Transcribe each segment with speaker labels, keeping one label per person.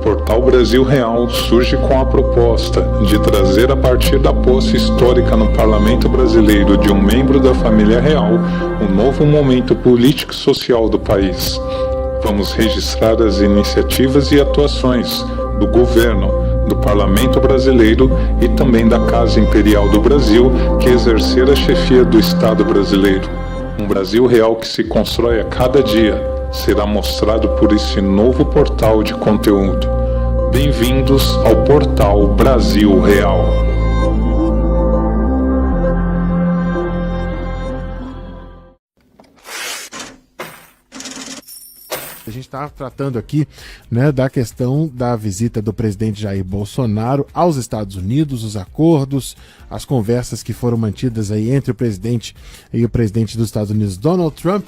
Speaker 1: Portal Brasil Real surge com a proposta de trazer, a partir da posse histórica no Parlamento Brasileiro de um membro da família real, um novo momento político e social do país. Vamos registrar as iniciativas e atuações do governo, do Parlamento Brasileiro e também da Casa Imperial do Brasil, que exercer a chefia do Estado brasileiro. Um Brasil real que se constrói a cada dia será mostrado por esse novo portal de conteúdo. Bem-vindos ao Portal Brasil Real.
Speaker 2: A gente está tratando aqui, né, da questão da visita do presidente Jair Bolsonaro aos Estados Unidos, os acordos, as conversas que foram mantidas aí entre o presidente e o presidente dos Estados Unidos, Donald Trump.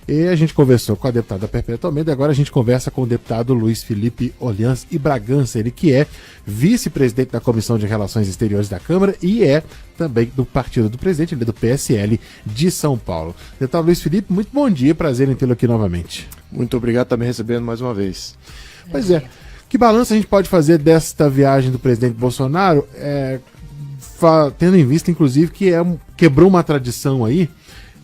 Speaker 2: E a gente conversou com a deputada Perpétua Almeida, agora a gente conversa com o deputado Luiz Felipe Olhãs e Bragança, ele que é vice-presidente da Comissão de Relações Exteriores da Câmara e é também do partido do presidente, ele é do PSL de São Paulo. Deputado Luiz Felipe, muito bom dia, prazer em tê-lo aqui novamente.
Speaker 3: Muito obrigado por estar me recebendo mais uma vez.
Speaker 2: Pois é, que balanço a gente pode fazer desta viagem do presidente Bolsonaro, tendo em vista, inclusive, que quebrou uma tradição aí,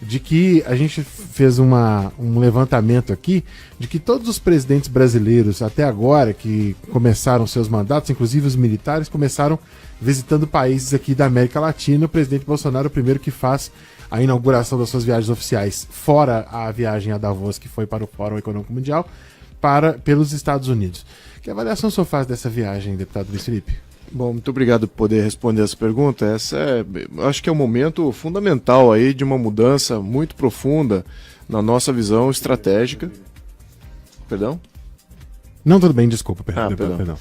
Speaker 2: de que a gente fez um levantamento aqui de que todos os presidentes brasileiros até agora que começaram seus mandatos, inclusive os militares, começaram visitando países aqui da América Latina. O presidente Bolsonaro é o primeiro que faz a inauguração das suas viagens oficiais, fora a viagem a Davos, que foi para o Fórum Econômico Mundial, pelos Estados Unidos. Que avaliação o senhor faz dessa viagem, deputado Luiz Felipe?
Speaker 3: Bom, muito obrigado por poder responder essa pergunta. Acho que é um momento fundamental aí de uma mudança muito profunda na nossa visão estratégica. Perdão?
Speaker 2: Não, tudo bem, desculpa.
Speaker 3: Perdão.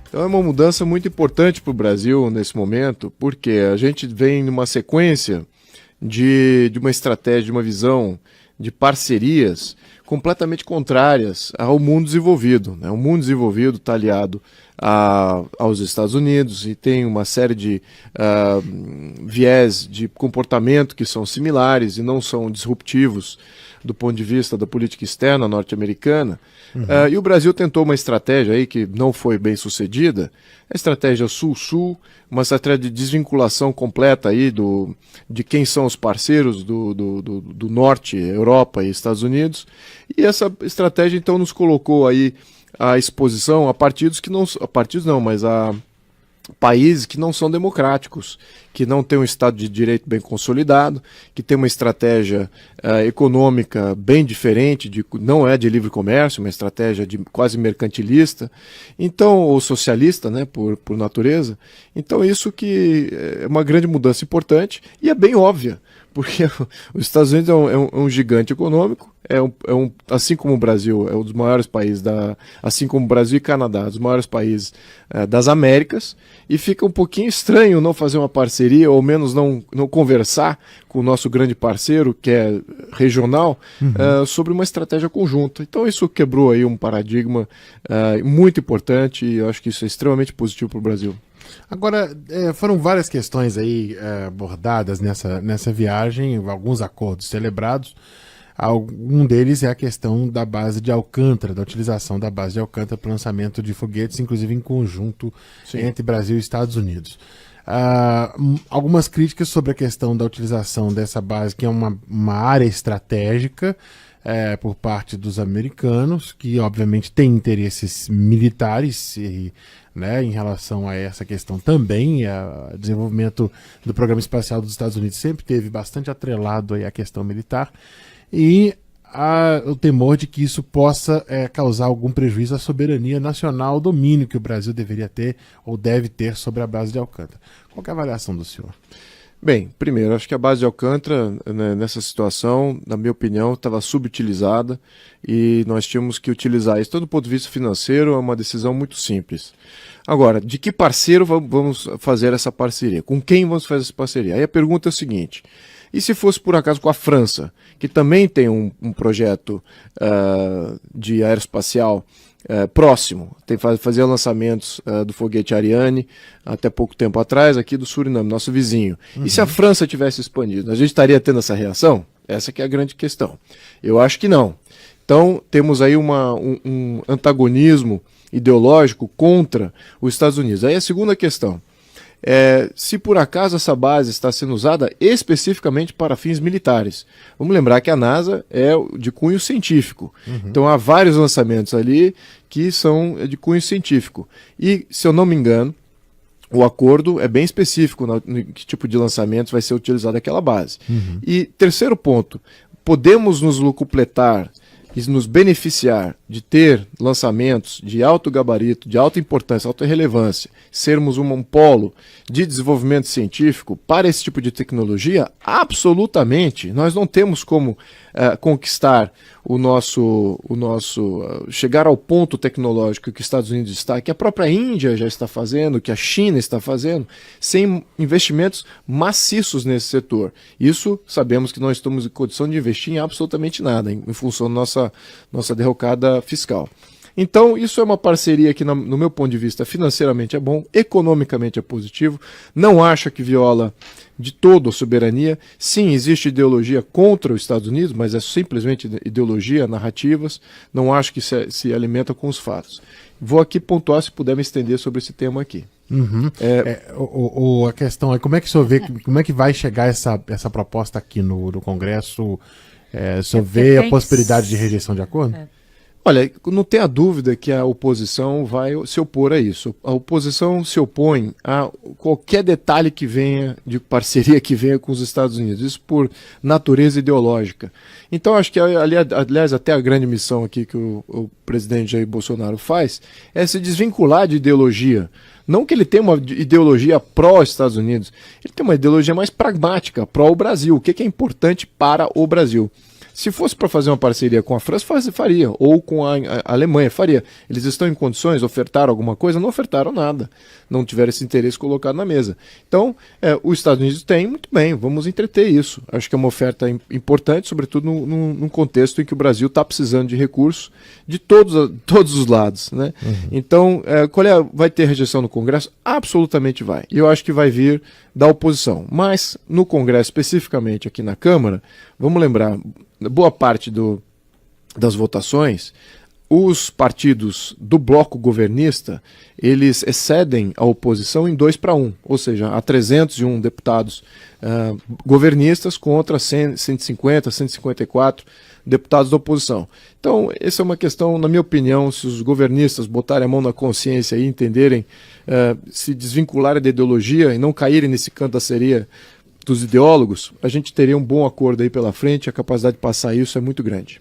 Speaker 3: Então é uma mudança muito importante para o Brasil nesse momento, porque a gente vem numa sequência de uma estratégia, de uma visão de parcerias completamente contrárias ao mundo desenvolvido, né? O mundo desenvolvido está aliado aos Estados Unidos e tem uma série de viés de comportamento que são similares e não são disruptivos do ponto de vista da política externa norte-americana. E o Brasil tentou uma estratégia aí que não foi bem sucedida, a estratégia Sul-Sul, uma estratégia de desvinculação completa aí de quem são os parceiros do Norte, Europa e Estados Unidos. E essa estratégia então nos colocou aí à exposição a países que não são democráticos, que não têm um Estado de Direito bem consolidado, que tem uma estratégia econômica bem diferente, não é de livre comércio, uma estratégia quase mercantilista, então, ou socialista, né, por natureza. Então isso que é uma grande mudança importante e é bem óbvia, porque os Estados Unidos é um gigante econômico, assim como o Brasil é um dos maiores países, assim como o Brasil e Canadá, dos maiores países das Américas, e fica um pouquinho estranho não fazer uma parceria, ou menos não conversar com o nosso grande parceiro, que é regional, sobre uma estratégia conjunta. Então isso quebrou aí um paradigma muito importante e eu acho que isso é extremamente positivo para o Brasil.
Speaker 2: Agora, foram várias questões aí abordadas nessa viagem, alguns acordos celebrados. Um deles é a questão da base de Alcântara, da utilização da base de Alcântara para o lançamento de foguetes, inclusive em conjunto entre Brasil e Estados Unidos. Algumas críticas sobre a questão da utilização dessa base, que é uma área estratégica por parte dos americanos, que obviamente tem interesses militares em relação a essa questão também. O desenvolvimento do programa espacial dos Estados Unidos sempre teve bastante atrelado aí à questão militar. E o temor de que isso possa causar algum prejuízo à soberania nacional, ao domínio que o Brasil deveria ter ou deve ter sobre a base de Alcântara. Qual que é a avaliação do senhor?
Speaker 3: Bem, primeiro, acho que a base de Alcântara, né, nessa situação, na minha opinião, estava subutilizada e nós tínhamos que utilizar isso. Então, do ponto de vista financeiro, é uma decisão muito simples. Agora, de que parceiro vamos fazer essa parceria? Com quem vamos fazer essa parceria? Aí a pergunta é a seguinte: e se fosse por acaso com a França, que também tem um projeto de aeroespacial próximo, fazia lançamentos do foguete Ariane até pouco tempo atrás, aqui do Suriname, nosso vizinho. E se a França tivesse expandido, a gente estaria tendo essa reação? Essa que é a grande questão. Eu acho que não. Então, temos aí um antagonismo ideológico contra os Estados Unidos. Aí a segunda questão. Se por acaso essa base está sendo usada especificamente para fins militares. Vamos lembrar que a NASA é de cunho científico. Então há vários lançamentos ali que são de cunho científico. E, se eu não me engano, o acordo é bem específico no que tipo de lançamentos vai ser utilizado aquela base. E terceiro ponto, podemos nos locupletar e nos beneficiar de ter lançamentos de alto gabarito, de alta importância, alta relevância, sermos um polo de desenvolvimento científico para esse tipo de tecnologia? Absolutamente. Nós não temos como conquistar chegar ao ponto tecnológico que os Estados Unidos está, que a própria Índia já está fazendo, que a China está fazendo, sem investimentos maciços nesse setor. Isso sabemos que nós estamos em condição de investir em absolutamente nada, em função da nossa derrocada fiscal. Então, isso é uma parceria que, no meu ponto de vista, financeiramente é bom, economicamente é positivo, não acho que viola de todo a soberania. Sim, existe ideologia contra os Estados Unidos, mas é simplesmente ideologia, narrativas, não acho que se alimenta com os fatos. Vou aqui pontuar, se puder me estender sobre esse tema aqui.
Speaker 2: A questão é como é que o senhor vê, como é que vai chegar essa proposta aqui no Congresso? O senhor vê a possibilidade de rejeição de acordo?
Speaker 3: Olha, não tenha dúvida que a oposição vai se opor a isso. A oposição se opõe a qualquer detalhe que venha, de parceria que venha com os Estados Unidos, isso por natureza ideológica. Então, acho que, aliás, até a grande missão aqui que o presidente Jair Bolsonaro faz é se desvincular de ideologia. Não que ele tenha uma ideologia pró-Estados Unidos, ele tem uma ideologia mais pragmática, pró-Brasil. O que é importante para o Brasil? Se fosse para fazer uma parceria com a França, faria, ou com a Alemanha, faria. Eles estão em condições de ofertar alguma coisa? Não ofertaram nada, não tiveram esse interesse colocado na mesa. Então, os Estados Unidos têm, muito bem, vamos entreter isso. Acho que é uma oferta importante, sobretudo num contexto em que o Brasil está precisando de recursos de todos os lados, né? Então, vai ter rejeição no Congresso? Absolutamente vai. E eu acho que vai vir da oposição. Mas, no Congresso, especificamente aqui na Câmara, vamos lembrar, boa parte das votações, os partidos do bloco governista, eles excedem a oposição em 2-1, ou seja, há 301 deputados governistas contra 150, 154 deputados da oposição. Então, essa é uma questão, na minha opinião, se os governistas botarem a mão na consciência e entenderem, se desvincularem da ideologia e não caírem nesse canto da sereia dos ideólogos, a gente teria um bom acordo aí pela frente, a capacidade de passar isso é muito grande.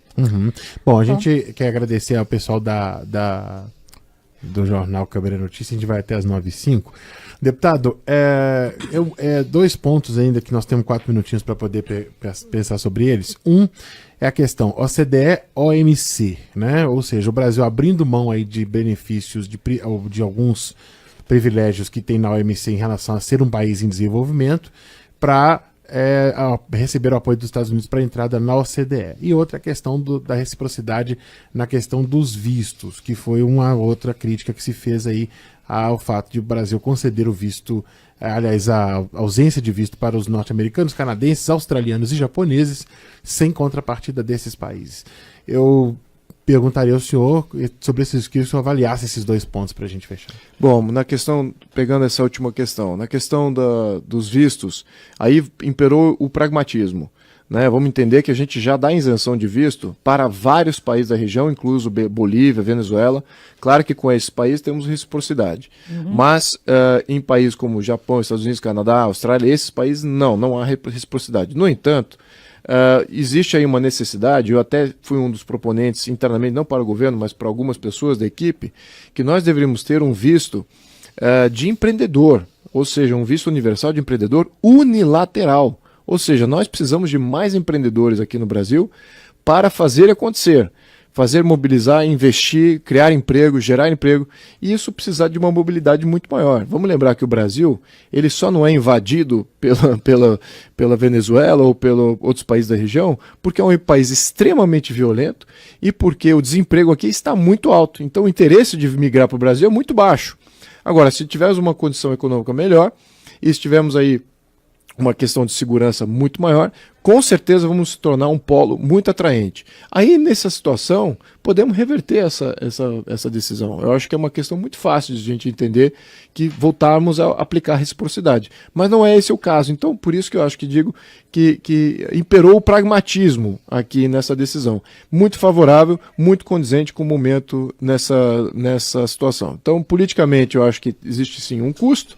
Speaker 2: Bom, a gente quer agradecer ao pessoal do jornal Câmara Notícias, a gente vai até as 9h05. Deputado, 2 pontos ainda que nós temos 4 minutinhos para poder pensar sobre eles. Um é a questão OCDE-OMC, né? Ou seja, o Brasil abrindo mão aí de benefícios, de alguns privilégios que tem na OMC em relação a ser um país em desenvolvimento, para receber o apoio dos Estados Unidos para a entrada na OCDE. E outra questão da reciprocidade na questão dos vistos, que foi uma outra crítica que se fez aí ao fato de o Brasil conceder o visto, aliás, a ausência de visto para os norte-americanos, canadenses, australianos e japoneses, sem contrapartida desses países. Eu perguntaria ao senhor sobre esses, que o senhor avaliasse esses 2 pontos para a gente fechar.
Speaker 3: Bom, na questão, pegando essa última questão, na questão dos vistos, aí imperou o pragmatismo. Né? Vamos entender que a gente já dá isenção de visto para vários países da região, incluso Bolívia, Venezuela. Claro que com esses países temos reciprocidade. Mas em países como Japão, Estados Unidos, Canadá, Austrália, esses países não há reciprocidade. No entanto, existe aí uma necessidade, eu até fui um dos proponentes internamente, não para o governo, mas para algumas pessoas da equipe, que nós deveríamos ter um visto de empreendedor, ou seja, um visto universal de empreendedor unilateral. Ou seja, nós precisamos de mais empreendedores aqui no Brasil para fazer acontecer, fazer mobilizar, investir, criar emprego, gerar emprego, e isso precisa de uma mobilidade muito maior. Vamos lembrar que o Brasil, ele só não é invadido pela Venezuela ou pelos outros países da região, porque é um país extremamente violento e porque o desemprego aqui está muito alto. Então o interesse de migrar para o Brasil é muito baixo. Agora, se tivermos uma condição econômica melhor e se tivermos aí uma questão de segurança muito maior, com certeza vamos se tornar um polo muito atraente. Aí, nessa situação, podemos reverter essa decisão. Eu acho que é uma questão muito fácil de a gente entender que voltarmos a aplicar reciprocidade. Mas não é esse o caso. Então, por isso que eu acho que digo que imperou o pragmatismo aqui nessa decisão. Muito favorável, muito condizente com o momento nessa situação. Então, politicamente, eu acho que existe sim um custo.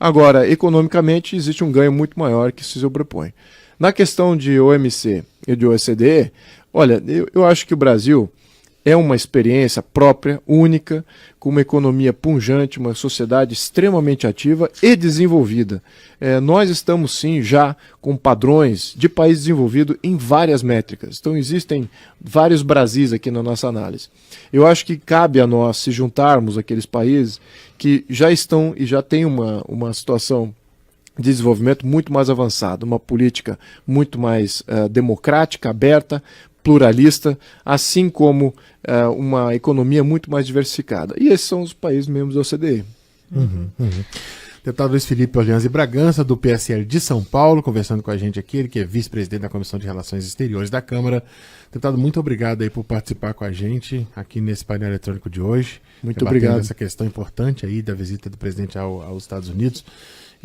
Speaker 3: Agora, economicamente, existe um ganho muito maior que se sobrepõe. Na questão de OMC e de OECD, olha, eu acho que o Brasil é uma experiência própria, única, com uma economia pujante, uma sociedade extremamente ativa e desenvolvida. Nós estamos, sim, já com padrões de país desenvolvido em várias métricas. Então, existem vários Brasis aqui na nossa análise. Eu acho que cabe a nós se juntarmos àqueles países que já estão e já têm uma situação de desenvolvimento muito mais avançada, uma política muito mais democrática, aberta, pluralista, assim como uma economia muito mais diversificada. E esses são os países membros da OCDE.
Speaker 2: Deputado Luiz Felipe Orleans e Bragança, do PSL de São Paulo, conversando com a gente aqui, ele que é vice-presidente da Comissão de Relações Exteriores da Câmara. Deputado, muito obrigado aí por participar com a gente aqui nesse painel eletrônico de hoje.
Speaker 3: Muito obrigado.
Speaker 2: Essa questão importante aí da visita do presidente aos Estados Unidos.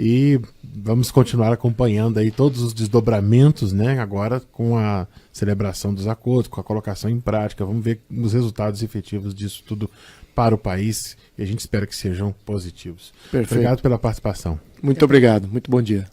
Speaker 2: E vamos continuar acompanhando aí todos os desdobramentos, né? Agora com a celebração dos acordos, com a colocação em prática. Vamos ver os resultados efetivos disso tudo para o país e a gente espera que sejam positivos.
Speaker 3: Perfeito.
Speaker 2: Obrigado pela participação.
Speaker 3: Muito obrigado. Muito bom dia.